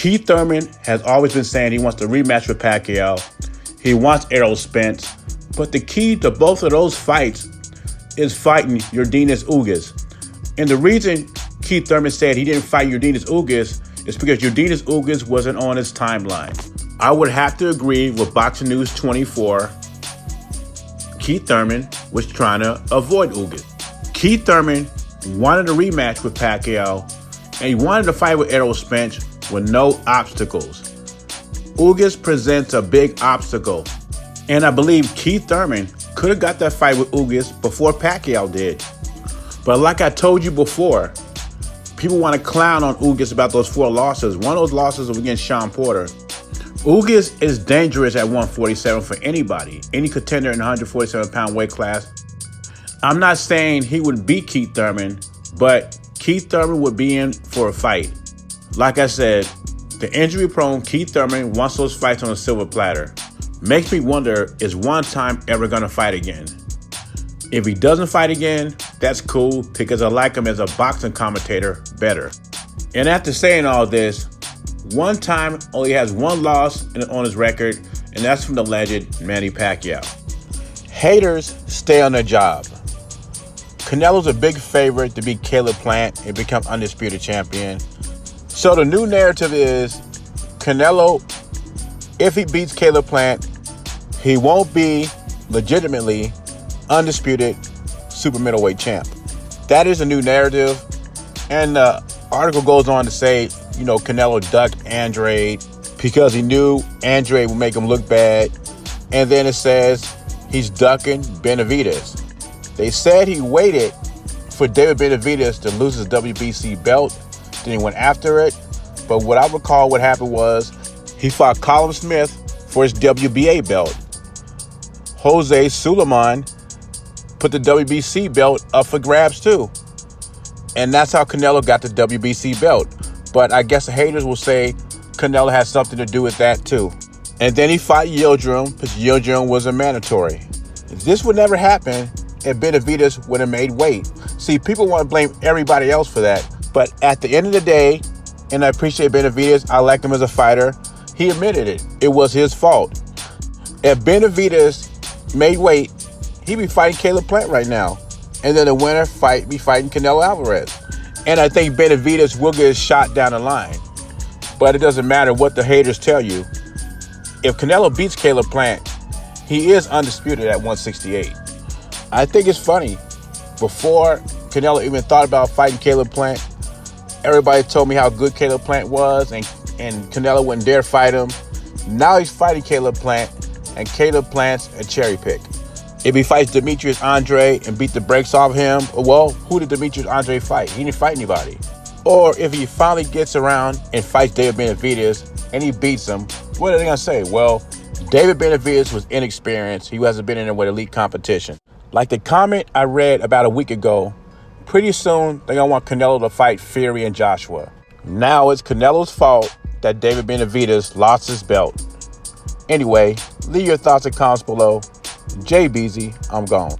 Keith Thurman has always been saying he wants to rematch with Pacquiao. He wants Errol Spence. But the key to both of those fights is fighting Ugas. And the reason Keith Thurman said he didn't fight Ugas is because Ugas wasn't on his timeline. I would have to agree with Boxing News 24. Keith Thurman was trying to avoid Ugas. Keith Thurman wanted a rematch with Pacquiao, and he wanted to fight with Errol Spence with no obstacles. Ugas presents a big obstacle, and I believe Keith Thurman could have got that fight with Ugas before Pacquiao did. But like I told you before, people want to clown on Ugas about those 4 losses. One of those losses was against Sean Porter. Ugas is dangerous at 147 for anybody, any contender in the 147-pound weight class. I'm not saying he would beat Keith Thurman, but Keith Thurman would be in for a fight. Like I said, the injury-prone Keith Thurman wants those fights on a silver platter. Makes me wonder, is One Time ever going to fight again? If he doesn't fight again, that's cool, because I like him as a boxing commentator better. And after saying all this, One Time only has 1 loss on his record, and that's from the legend Manny Pacquiao. Haters stay on their job. Canelo's a big favorite to beat Caleb Plant and become undisputed champion. So the new narrative is Canelo, if he beats Caleb Plant, he won't be legitimately undisputed super middleweight champ. That is a new narrative. And the article goes on to say, Canelo ducked Andrade because he knew Andrade would make him look bad. And then it says he's ducking Benavidez. They said he waited for David Benavidez to lose his WBC belt. Then he went after it. But what I recall what happened was he fought Callum Smith for his WBA belt. Jose Sulaiman put the WBC belt up for grabs too. And that's how Canelo got the WBC belt. But I guess the haters will say Canelo has something to do with that too. And then he fought Yildirim because Yildirim was a mandatory. This would never happen if Benavidez would have made weight. See, people want to blame everybody else for that. But at the end of the day, and I appreciate Benavidez, I like him as a fighter, he admitted it. It was his fault. If Benavidez made weight, he'd be fighting Caleb Plant right now. And then the winner be fighting Canelo Alvarez. And I think Benavidez will get a shot down the line. But it doesn't matter what the haters tell you. If Canelo beats Caleb Plant, he is undisputed at 168. I think it's funny. Before Canelo even thought about fighting Caleb Plant, everybody told me how good Caleb Plant was, and Canelo wouldn't dare fight him. Now he's fighting Caleb Plant, and Caleb Plant's a cherry pick. If he fights Demetrius Andrade and beat the brakes off him, well, who did Demetrius Andrade fight? He didn't fight anybody. Or if he finally gets around and fights David Benavidez and he beats him, what are they going to say? Well, David Benavidez was inexperienced. He hasn't been in there with elite competition. Like the comment I read about a week ago, pretty soon they're going to want Canelo to fight Fury and Joshua. Now it's Canelo's fault that David Benavidez lost his belt. Anyway, leave your thoughts and comments below. JBZ, I'm gone.